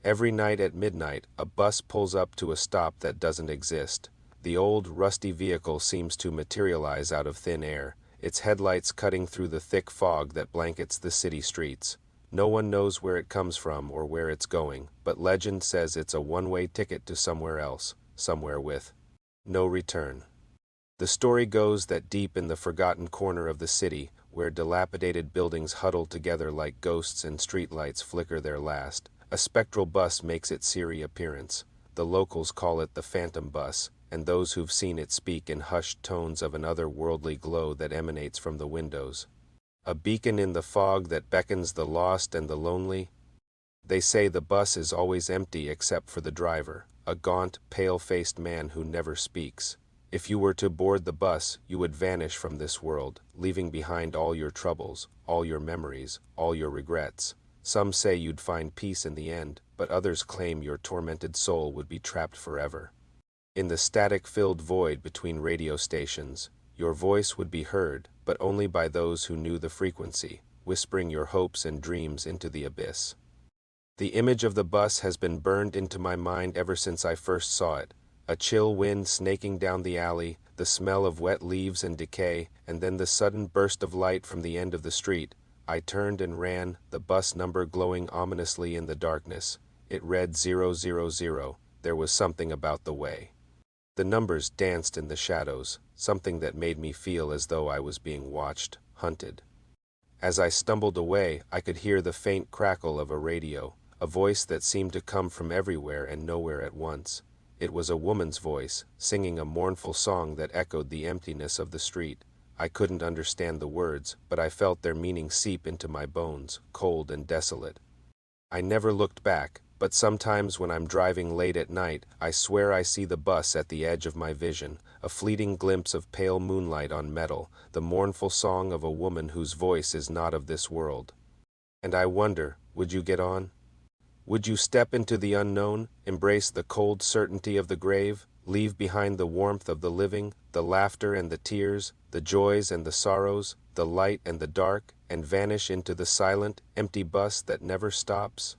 Every night at midnight, a bus pulls up to a stop that doesn't exist. The old, rusty vehicle seems to materialize out of thin air, its headlights cutting through the thick fog that blankets the city streets. No one knows where it comes from or where it's going, but legend says it's a one-way ticket to somewhere else, somewhere with no return. The story goes that deep in the forgotten corner of the city, where dilapidated buildings huddle together like ghosts and streetlights flicker their last, a spectral bus makes its eerie appearance. The locals call it the Phantom Bus, and those who've seen it speak in hushed tones of an otherworldly glow that emanates from the windows. A beacon in the fog that beckons the lost and the lonely. They say the bus is always empty except for the driver, a gaunt, pale-faced man who never speaks. If you were to board the bus, you would vanish from this world, leaving behind all your troubles, all your memories, all your regrets. Some say you'd find peace in the end, but others claim your tormented soul would be trapped forever. In the static-filled void between radio stations, your voice would be heard, but only by those who knew the frequency, whispering your hopes and dreams into the abyss. The image of the bus has been burned into my mind ever since I first saw it. A chill wind snaking down the alley, the smell of wet leaves and decay, and then the sudden burst of light from the end of the street. I turned and ran, the bus number glowing ominously in the darkness. It read 000. There was something about the way the numbers danced in the shadows, something that made me feel as though I was being watched, hunted. As I stumbled away, I could hear the faint crackle of a radio, a voice that seemed to come from everywhere and nowhere at once. It was a woman's voice, singing a mournful song that echoed the emptiness of the street. I couldn't understand the words, but I felt their meaning seep into my bones, cold and desolate. I never looked back, but sometimes when I'm driving late at night, I swear I see the bus at the edge of my vision, a fleeting glimpse of pale moonlight on metal, the mournful song of a woman whose voice is not of this world. And I wonder, would you get on? Would you step into the unknown, embrace the cold certainty of the grave, leave behind the warmth of the living, the laughter and the tears, the joys and the sorrows, the light and the dark, and vanish into the silent, empty bus that never stops?